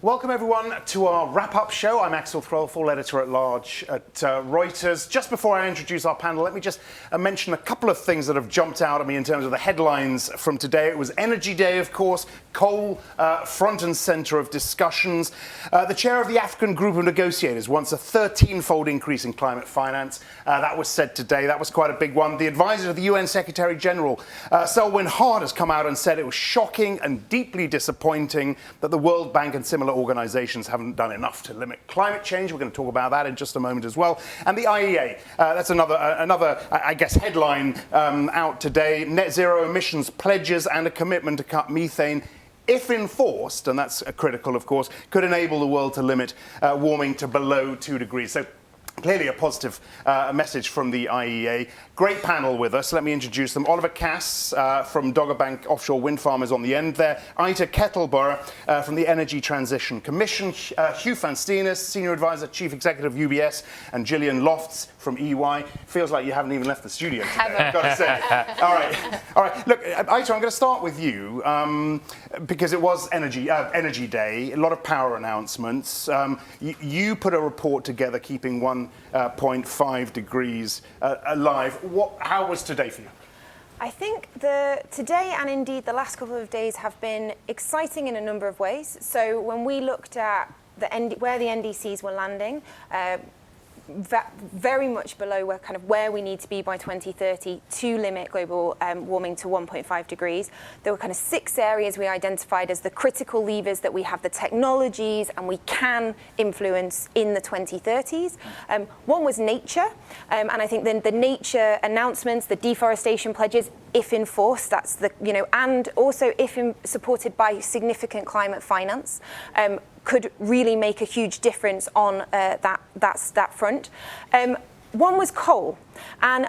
Welcome everyone to our wrap-up show. I'm Axel Threlfall, editor-at-large at Reuters. Just before I introduce our panel, let me just mention a couple of things that have jumped out at me in terms of the headlines from today. It was Energy Day, of course, coal front and centre of discussions. The chair of the African Group of Negotiators wants a 13-fold increase in climate finance. That was said today. That was quite a big one. The advisor to the UN Secretary-General, Selwyn Hart, has come out and said it was shocking and deeply disappointing that the World Bank and similar organisations haven't done enough to limit climate change. We're going to talk about that in just a moment as well. And the IEA, that's another, I guess, headline out today. Net zero emissions pledges and a commitment to cut methane, if enforced, and that's critical, of course, could enable the world to limit warming to below 2 degrees. So clearly a positive message from the IEA. Great panel with us. Let me introduce them. Oliver Cass from Dogger Bank Offshore Windfarm is on the end there. Ita Kettleborough from the Energy Transition Commission. Hugh van Steenis, Senior Advisor, Chief Executive UBS, and Gillian Lofts from EY. Feels like you haven't even left the studio today, I've got to say. All right. Look, Ita, I'm going to start with you because it was Energy Day. A lot of power announcements. You put a report together keeping 1.5 degrees alive. How was today for you? I think today and indeed the last couple of days have been exciting in a number of ways. So when we looked at where the NDCs were landing, very much below where we need to be by 2030 to limit global warming to 1.5 degrees. There were kind of 6 areas we identified as the critical levers that we have the technologies and we can influence in the 2030s. One was nature, and I think then the nature announcements, the deforestation pledges, if enforced, that's and also if supported by significant climate finance, could really make a huge difference on that front. One was coal, and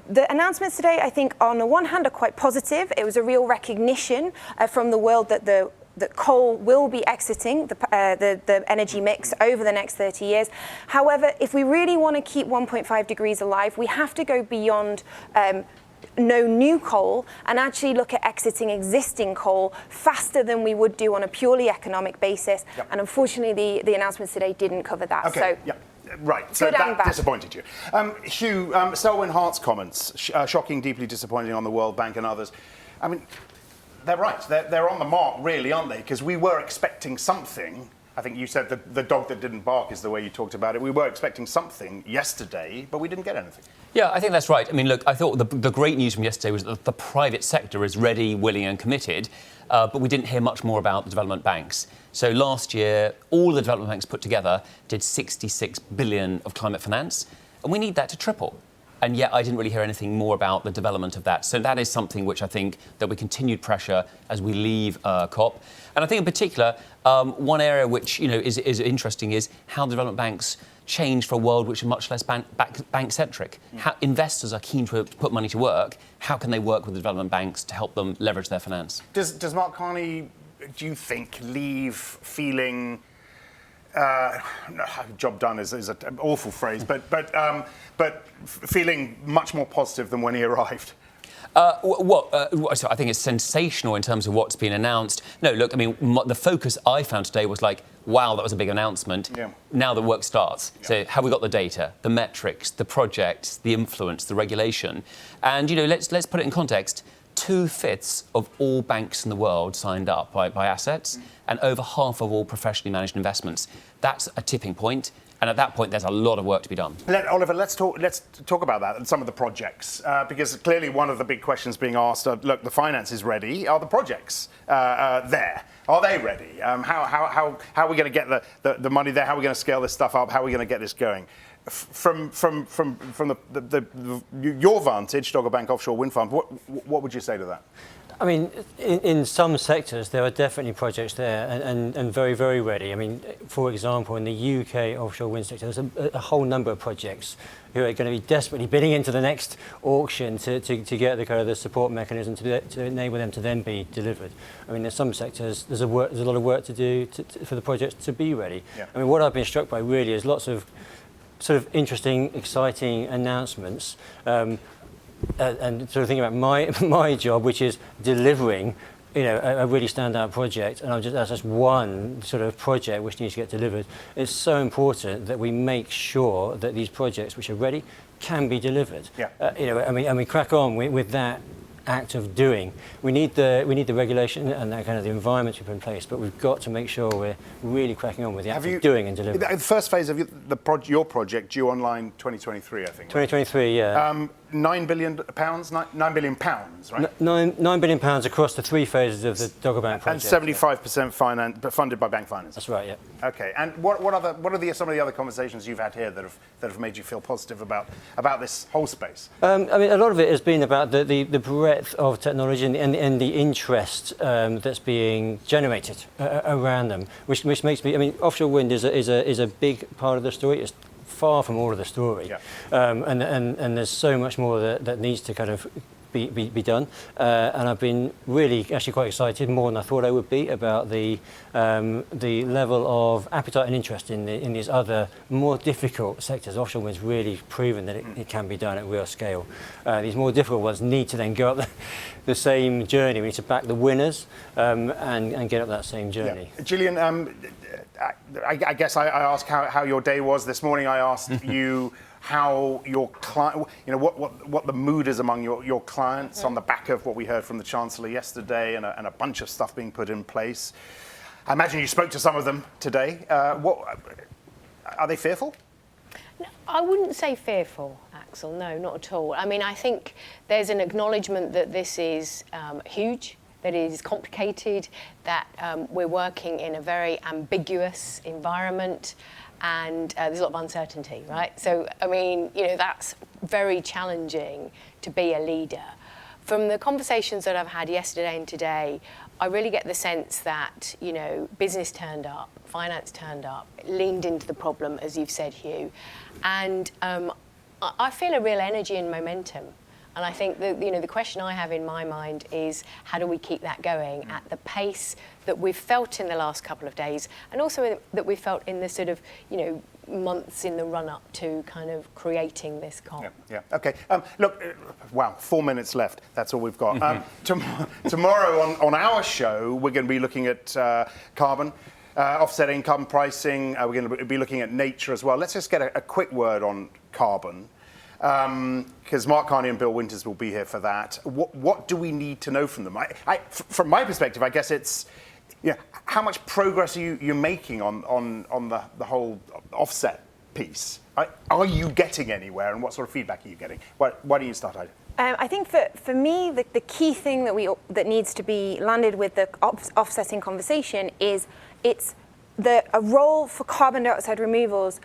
the announcements today, I think, on the one hand, are quite positive. It was a real recognition from the world that coal will be exiting the energy mix over the next 30 years. However, if we really want to keep 1.5 degrees alive, we have to go beyond no new coal and actually look at exiting existing coal faster than we would do on a purely economic basis. Yep. And unfortunately, the announcements today didn't cover that. Okay. So, yep. Right, so that disappointed you. Hugh, Selwyn Hart's comments, shocking, deeply disappointing on the World Bank and others. I mean, they're right. They're on the mark, really, aren't they? Because we were expecting something. I think you said the dog that didn't bark is the way you talked about it. We were expecting something yesterday, but we didn't get anything. Yeah, I think that's right. I mean, look, I thought the great news from yesterday was that the private sector is ready, willing and committed, but we didn't hear much more about the development banks. So last year, all the development banks put together did 66 billion of climate finance, and we need that to triple. And yet I didn't really hear anything more about the development of that. So that is something which I think there'll be continued pressure as we leave COP. And I think in particular, one area which is interesting is how the development banks change for a world which is much less bank-centric. How investors are keen to put money to work. How can they work with the development banks to help them leverage their finance? Does Mark Carney, do you think, leave feeling... job done is an awful phrase, but feeling much more positive than when he arrived? So I think it's sensational in terms of what's been announced. No, look, I mean, the focus I found today was like, wow, that was a big announcement. Yeah. Now the work starts. Yeah. So have we got the data, the metrics, the projects, the influence, the regulation? And, let's put it in context. 2/5 of all banks in the world signed up by assets, and over half of all professionally managed investments. That's a tipping point, and at that point, there's a lot of work to be done. Oliver, let's talk about that and some of the projects, because clearly one of the big questions being asked are, look, the finance is ready. Are the projects there? Are they ready? How are we going to get the money there? How are we going to scale this stuff up? How are we going to get this going? From your vantage, Dogger Bank Offshore Windfarm, what would you say to that? I mean, in some sectors, there are definitely projects there and very, very ready. I mean, for example, in the UK offshore wind sector, there's a whole number of projects who are going to be desperately bidding into the next auction to get the kind of the support mechanism to enable them to then be delivered. I mean, in some sectors, there's a lot of work to do for the projects to be ready. Yeah. I mean, what I've been struck by really is lots of sort of interesting, exciting announcements, and sort of thinking about my job, which is delivering a really standout project, and that's just one sort of project which needs to get delivered. It's so important that we make sure that these projects which are ready can be delivered. Yeah. And we crack on with that act of doing. We need the regulation and that kind of the environment to be in place, but we've got to make sure we're really cracking on with the act of doing and delivering. The first phase of your project due online 2023, I think. 2023, yeah. £9 billion, £9 billion, right? £9 billion across the 3 phases of the Dogger Bank project. And 75% but funded by bank finance. That's right, yeah. Okay, and what are some of the other conversations you've had here that have made you feel positive about this whole space? A lot of it has been about the breadth of technology and the interest that's being generated around them, which makes me. Offshore wind is a big part of the story. It's far from all of the story, yeah. And there's so much more that needs to kind of be done, and I've been really actually quite excited, more than I thought I would be, about the level of appetite and interest in these other more difficult sectors. Offshore wind's really proven that it can be done at real scale. These more difficult ones need to then go up the same journey. We need to back the winners and get up that same journey. Yeah. Gillian, I guess I asked how your day was. This morning I asked you how your client, what the mood is among your clients on the back of what we heard from the Chancellor yesterday and a bunch of stuff being put in place. I imagine you spoke to some of them today. Are they fearful? No, I wouldn't say fearful, Axel. No, not at all. I think there's an acknowledgement that this is huge, that it is complicated, that we're working in a very ambiguous environment, and there's a lot of uncertainty, right? So, that's very challenging to be a leader. From the conversations that I've had yesterday and today, I really get the sense that, business turned up, finance turned up, leaned into the problem, as you've said, Hugh. And I feel a real energy and momentum. And I think that, the question I have in my mind is, how do we keep that going at the pace that we've felt in the last couple of days, and also that we've felt in the sort of, months in the run-up to kind of creating this COP? Yeah. Okay. Look, wow, 4 minutes left. That's all we've got. Tomorrow on our show, we're going to be looking at carbon. Offsetting carbon pricing. We're going to be looking at nature as well. Let's just get a quick word on carbon, because Mark Carney and Bill Winters will be here for that. What do we need to know from them? From my perspective, I guess it's, how much progress are you making on the whole offset piece? Are you getting anywhere, and what sort of feedback are you getting? Why don't you start, Ida? I think for me, the key thing that needs to be landed with the offsetting conversation is it's a role for carbon dioxide removals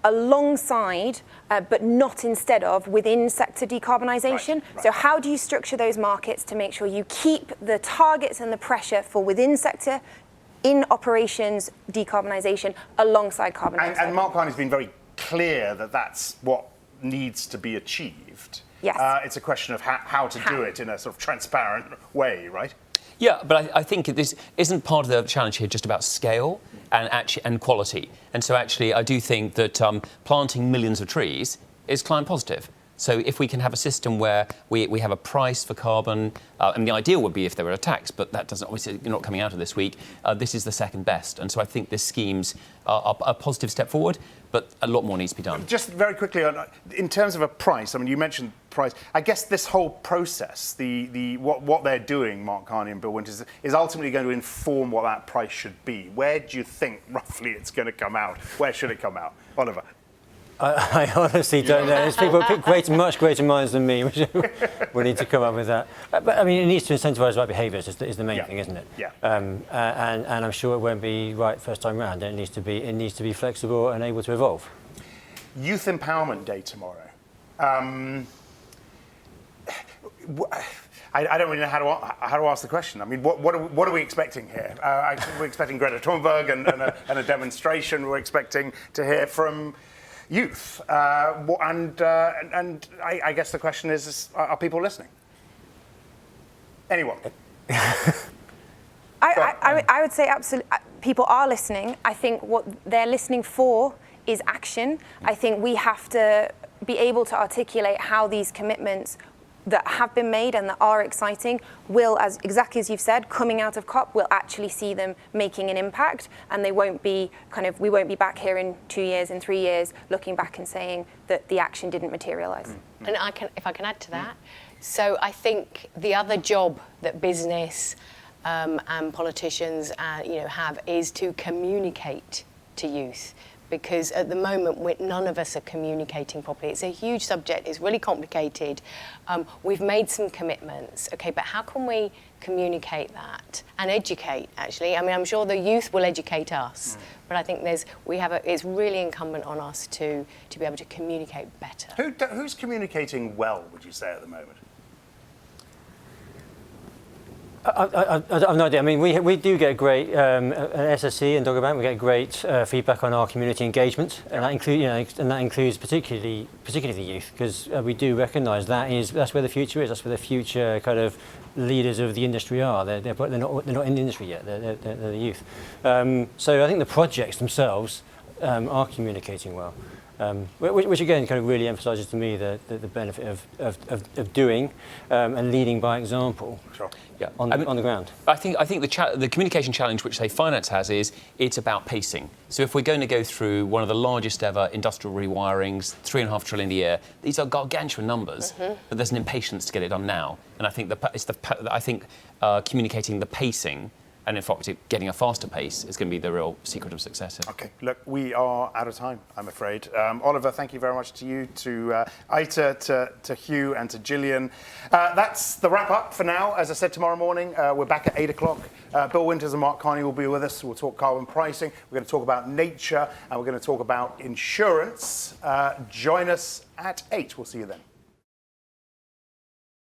alongside, but not instead of, within sector decarbonisation. Right. So how do you structure those markets to make sure you keep the targets and the pressure for within sector in operations decarbonisation alongside carbon dioxide? And Mark Carney's been very clear that that's what needs to be achieved. Yes. It's a question of how to do it in a sort of transparent way, right? Yeah, but I think this isn't part of the challenge here just about scale and quality. And so actually, I do think that planting millions of trees is climate positive. So if we can have a system where we have a price for carbon, and the ideal would be if there were a tax, but that doesn't, obviously not coming out of this week, this is the second best. And so I think this scheme's a positive step forward, but a lot more needs to be done. Just very quickly, in terms of a price, you mentioned price. I guess this whole process, what they're doing, Mark Carney and Bill Winters, is ultimately going to inform what that price should be. Where do you think roughly it's going to come out? Where should it come out? Oliver? I honestly don't know. There's people with much greater minds than me which will need to come up with that. But it needs to incentivise right behaviours is the main thing, isn't it? Yeah. And I'm sure it won't be right first time round. It needs to be flexible and able to evolve. Youth Empowerment Day tomorrow. I don't really know how to ask the question. What are we expecting here? We're expecting Greta Thunberg and a demonstration. We're expecting to hear from youth, and I guess the question is, are people listening? Anyone? I would say absolutely. People are listening. I think what they're listening for is action. I think we have to be able to articulate how these commitments that have been made and that are exciting will, as exactly as you've said, coming out of COP, we'll actually see them making an impact, and they won't be we won't be back here in 2 years, in 3 years, looking back and saying that the action didn't materialise. And if I can add to that, so I think the other job that business and politicians have is to communicate to youth. Because at the moment, none of us are communicating properly. It's a huge subject, it's really complicated. We've made some commitments, okay, but how can we communicate that and educate, actually? I mean, I'm sure the youth will educate us, but I think it's really incumbent on us to be able to communicate better. Who's communicating well, would you say, at the moment? I have no idea. I mean, we do get great at SSC and Dogger Bank. We get great feedback on our community engagement, and that includes particularly the youth, because we do recognise that's where the future is. That's where the future kind of leaders of the industry are. They're not in the industry yet. They're the youth. So I think the projects themselves are communicating well. Which again kind of really emphasises to me the benefit of doing and leading by example. Sure. Yeah. On the ground. I think the communication challenge which Say Finance has is it's about pacing. So if we're going to go through one of the largest ever industrial rewirings, 3.5 trillion a year, these are gargantuan numbers, but there's an impatience to get it done now. And I think communicating the pacing and in fact getting a faster pace is going to be the real secret of success here. Okay, look, we are out of time, I'm afraid. Oliver, thank you very much to you, to Ita, to Hugh and to Gillian. That's the wrap up for now. As I said, tomorrow morning, we're back at 8 o'clock. Bill Winters and Mark Carney will be with us. We'll talk carbon pricing. We're going to talk about nature, and we're going to talk about insurance. Join us at 8. We'll see you then.